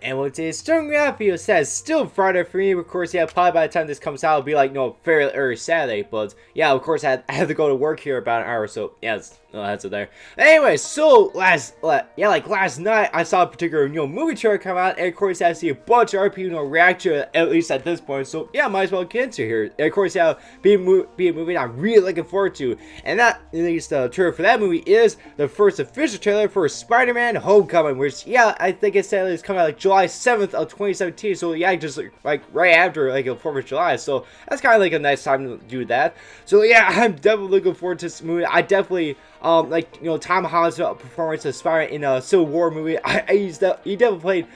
and with today's Stormlight video says still Friday for me. Of course, yeah, probably by the time this comes out, it'll be like fairly early Saturday. But yeah, of course, I had to go to work here about an hour, so yeah, that's it there. Anyway, so last night I saw a particular movie trailer come out, and of course, I see a bunch of other people react to it, at least at this point. So yeah, might as well get into here. And of course, yeah, be a movie I'm really looking forward to, and that at least the trailer for that movie is the first official trailer for Spider-Man Homecoming, which yeah, I think it said it's coming out like July 7th of 2017. So yeah, just like right after like the 4th of July. So that's kind of like a nice time to do that. So yeah, I'm definitely looking forward to this movie. I definitely Tom Holland's performance as Spider-Man in a Civil War movie. He definitely played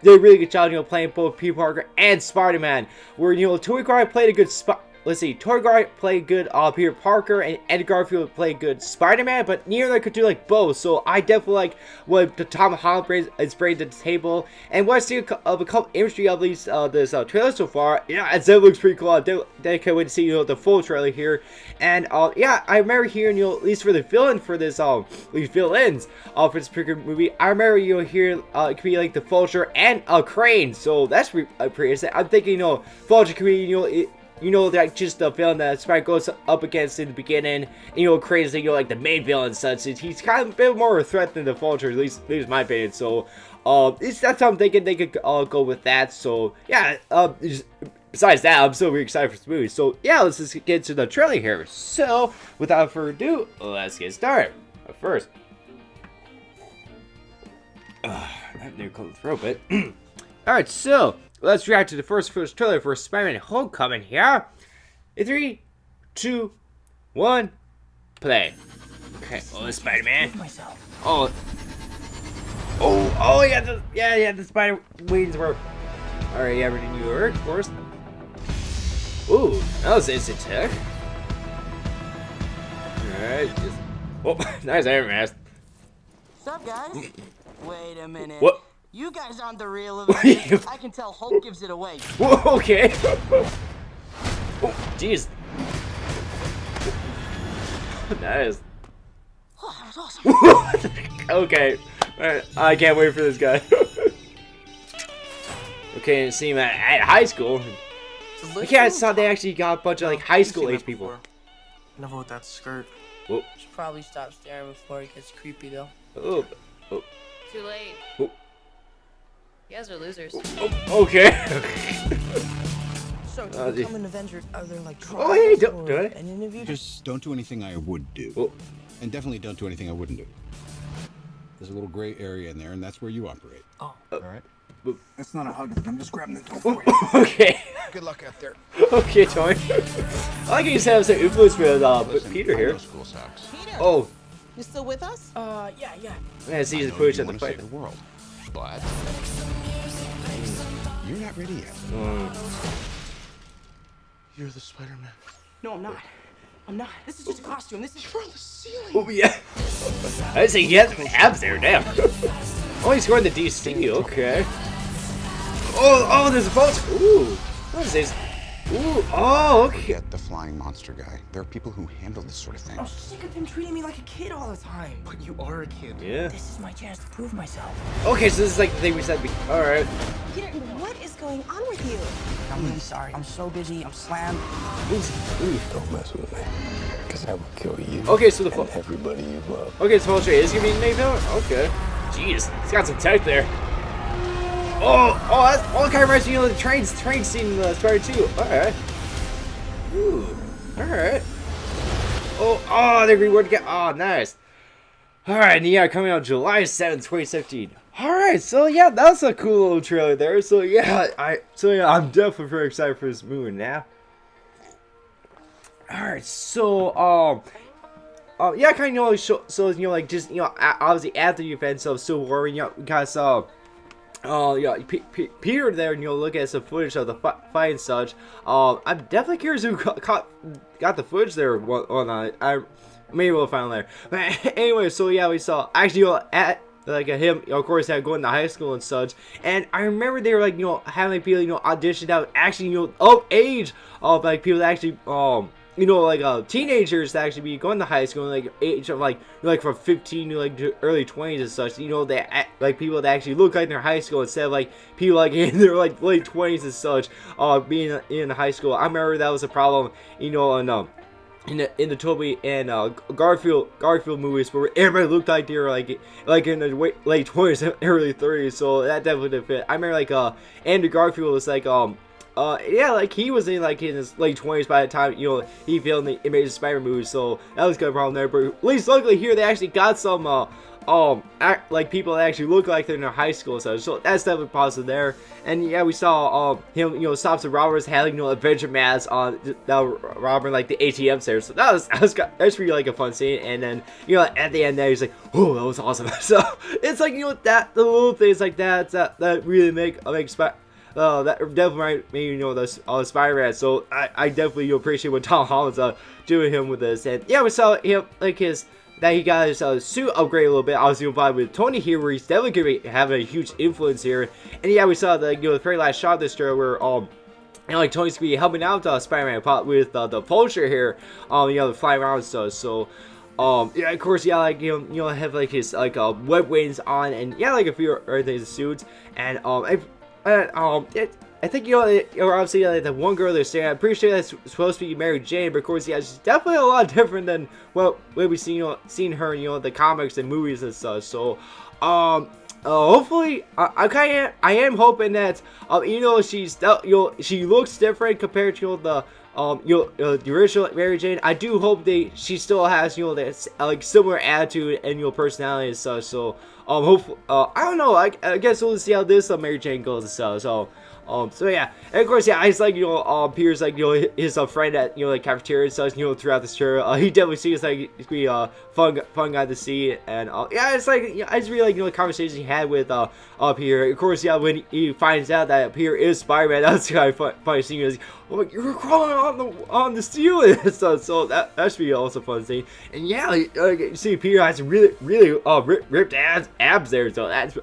did a really good job, playing both Peter Parker and Spider-Man. Where Tobey Maguire played a good Tobey Maguire played good Peter Parker, and Andrew Garfield played good Spider-Man, but neither of them could do like both. So I definitely like what Tom Holland is bringing to the table, and what I see of a couple imagery of these this trailer so far. Yeah, it looks pretty cool. I can't wait to see the full trailer here. And yeah, I remember hearing at least for the villain for this these villains for this particular movie, I remember hearing it could be like the Vulture and a Crane. So that's pretty interesting. I'm thinking Vulture could be like just the villain that Spider goes up against in the beginning, and crazy, like the main villain and such. He's kind of a bit more of a threat than the Vulture, at least in my opinion. So, that's what I'm thinking. They could go with that. So, yeah. Besides that, I'm still really excited for this movie. So, yeah, let's just get to the trailer here. So, without further ado, let's get started. But first, I have to clear the throat, but all right. So. Let's react to the first trailer for Spider-Man Homecoming here. In 3, 2, 1, play. Okay. Oh, the Spider-Man. Oh, yeah, the spider wings were. All right, yeah, we're in New York, of course. Ooh, that was instant tech. All right. Oh, nice Iron Mask. What's up, guys? Wait a minute. What? You guys aren't the real Avengers. I can tell Hulk gives it away. Whoa, okay. Oh, jeez. Nice. Oh, that was awesome. Okay. Alright, I can't wait for this guy. Okay, and see him at high school. Okay, I saw they actually got a bunch of like high school age people. Never with that skirt. Whoa. Should probably stop staring before it gets creepy though. Oh. Too late. Oh. You guys are losers. Oh, okay. So to become an Avenger, are there like oh, hey, don't do it. An interview? Just don't do anything I would do. Oh. And definitely don't do anything I wouldn't do. There's a little gray area in there, and that's where you operate. Oh. All right? That's not a hug. I'm just grabbing the door for you. Okay. Good luck out there. Okay, Tony. I like how you said I was an influence with Listen, Peter here. School sucks. Peter. Oh. You still with us? Yeah. Man, see the footage of the fight. The world, but you're not ready yet. You're the Spider-Man. No, I'm not. I'm not. This is just a costume. This is You're on the ceiling. Oh yeah. I didn't say he has abs there. Damn. Oh, he's going to DC. Okay. Oh, there's a boat. Ooh. What is this? Ooh. Oh, okay. Forget the flying monster guy. There are people who handle this sort of thing. I'm sick of him treating me like a kid all the time. But you are a kid. Yeah. This is my chance to prove myself. Okay, so this is like the thing we said. All right. Peter, what is going on with you? I'm really sorry. I'm so busy. I'm slammed. Don't mess with me, because I will kill you. Okay, so the and everybody you love. okay, so Vulture is gonna be the main villain. Okay. Jeez, he's got some tech there. Oh, that's all kind of reminds me of the train scene in Spider 2. All right. Ooh. All right. Oh, they reward again. Oh, nice. All right, and yeah, coming out July 7th, 2017. All right, so yeah, that's a cool little trailer there. So yeah, I'm definitely very excited for this movie now. All right, so yeah, kind of so like just obviously after the events of Civil War, we kind of saw. Yeah, Peter there, look at some footage of the fight and such. I'm definitely curious who got the footage there. I maybe we'll find out later. But anyway, so yeah, we saw actually at like him, of course, going to high school and such. And I remember they were like having like, people audition out actually of age of like people that actually teenagers to actually be going to high school, like age of like from 15 to like early 20s and such. They like people that actually look like they're high school instead of like people like in their like late 20s and such, being in high school. I remember that was a problem, you know, and in the Toby and Garfield movies where everybody looked like they were like in the late 20s and early 30s, so that definitely didn't fit. I remember like Andrew Garfield was like yeah, like he was in like his late 20s by the time, you know, he filmed the Amazing Spider-Man movies, so that was kind of a problem there. But at least luckily here they actually got some like people that actually look like they're in their high school, so that's definitely positive there. And yeah, we saw him, you know, stops the robbers having, you know, adventure masks on robbing like the ATMs there, so that's really like a fun scene. And then, you know, at the end there he's like, oh, that was awesome. So it's like, you know, that the little things like that really make that definitely made, you know, the Spider-Man. So I definitely, you know, appreciate what Tom Holland's doing him with this. And yeah, we saw him like that he got his suit upgrade a little bit. Obviously, involved with Tony here, where he's definitely going to be having a huge influence here. And yeah, we saw the, you know, the very last shot of this trailer where you know, like Tony's gonna be helping out Spider-Man with the Vulture here, you know, the flying around and stuff. So yeah, of course, yeah, like you know, have like his like web wings on, and yeah, like a few other things, suits. And I think, you know, obviously like, the one girl they're saying, I'm pretty sure that's supposed to be Mary Jane, but of course, yeah, she's definitely a lot different than what we've seen, you know, seen her, you know, the comics and movies and stuff. So hopefully, I am hoping that, you know, she looks different compared to, you know, the original Mary Jane. I do hope she still has, you know, that like similar attitude and, you know, personality and stuff. So hopefully, I don't know. I guess we'll see how this Mary Jane goes and stuff. So yeah, and of course, yeah, I just like, you know, Peter's like, you know, his friend at, you know, like cafeteria and stuff, you know, throughout this tour. He definitely seems like he's be fun guy to see. And yeah, it's like, you know, I just really like, you know, the conversation he had with Peter. Of course, yeah, when he finds out that Peter is Spider-Man, that's kind of funny seeing his, oh, like, you're crawling on the ceiling and stuff. So that should be also fun scene. And yeah, like, you see Peter has really ripped abs there. So that's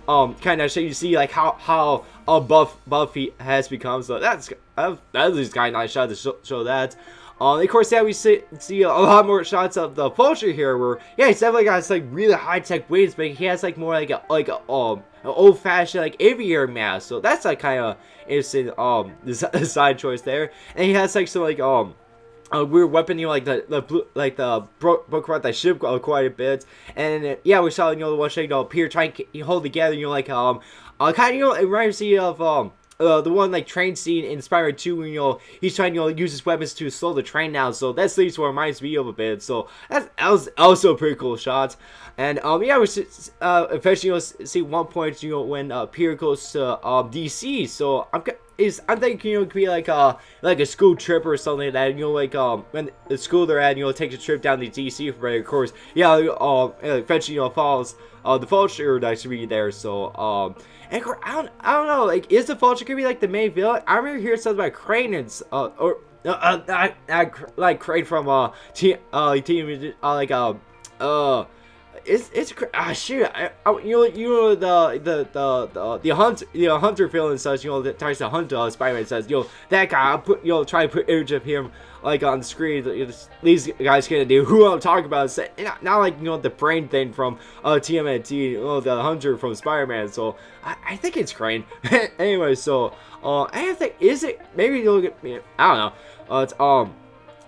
kind of show you see like how buff he has become. So that's just kind of nice shot to show that. Of course, yeah, we see a lot more shots of the Vulture here, where yeah, he's definitely got like really high tech wings, but he has like more like a an old fashioned like aviator mask. So that's like kind of interesting design choice there. And he has like some like a weird weapon, you know, like the broke around that ship quite a bit. And yeah, we saw, you know, the one shot, you know, Peter trying to hold together, you know, like kind of, you know, it reminds me of the one like train scene in Spider-Man 2 when, you know, he's trying to, you know, use his weapons to slow the train down. So that's at least what reminds me of a bit. So that was also a pretty cool shot. And yeah, we eventually, you know, see one point, you know, when Peter goes to DC. So I'm thinking, you know, it could be like a school trip or something like that. You know, like when the school they're at, you know, takes a trip down to DC for of course. Yeah, eventually, you know, follows the Vulture that should be there. So and I don't know, like, is the Vulture gonna be like the main villain? I remember hearing something about Crane and like Crane from team it's shoot, you know the hunter villain and such, you know, that tries to hunt Spider-Man, says, you know, that guy, I'll put, you know, try to put image of him like on the screen. These guys can't do who I'm talking about. It's not like, you know, the brain thing from TMNT, you know, the hunter from Spider-Man. So I think it's Crane. Anyway, so I think, is it, maybe you'll get me, I don't know.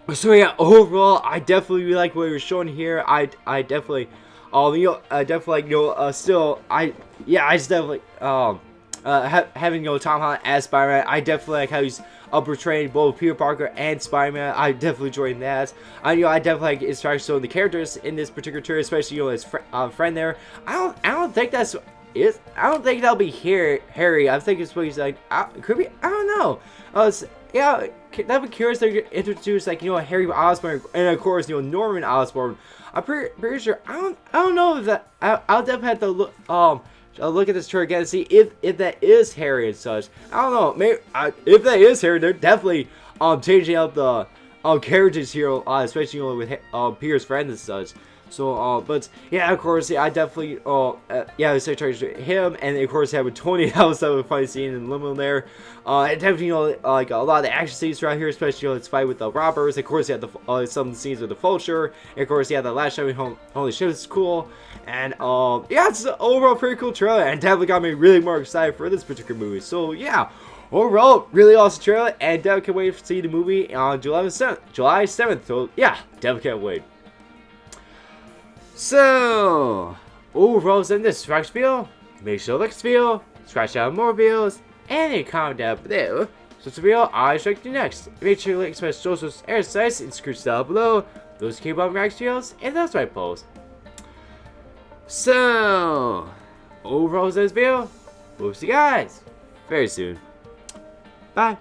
It's so yeah, overall I definitely like what you're showing here. I definitely you know, definitely, like, you know, still, I just definitely, having, you know, Tom Holland as Spider-Man, I definitely like how he's portraying both Peter Parker and Spider-Man. I definitely enjoyed that. You know, I definitely like his track showing the characters in this particular tour, especially, you know, his friend there. I don't think that's it. I don't think that'll be Harry. I think it's what he's like. Could be. I don't know. Yeah, that'd be curious to introduce, like, you know, Harry Osborn and of course, you know, Norman Osborn. I'm pretty sure. I don't know if that. I'll definitely have to look. I'll look at this tour again and see if that is Harry and such. I don't know. Maybe if that is Harry, they're definitely changing up the characters here, especially, you know, with Peter's friend and such. So, but yeah, of course, yeah, I definitely, yeah, the secretary him, and of course, with Tony, that was a funny scene in Limo there. And definitely, like a lot of the action scenes around here, especially his fight with the robbers. Of course, you had the some scenes with the vulture. And of course, yeah, the last shot home, holy shit, it's cool. And yeah, it's an overall pretty cool trailer, and definitely got me really more excited for this particular movie. So yeah. Overall, really awesome trailer, and definitely can't wait to see the movie on July 7th. So yeah, definitely can't wait. So, overall, in this scratch video, make sure to like this video, scratch out more videos, and a comment down below. So, this video, I shall you next. Make sure to like my socials and sites and screws down below. Those K-pop reaction videos, and that's my post. So, overall, in this video, we'll see you guys very soon. Bye.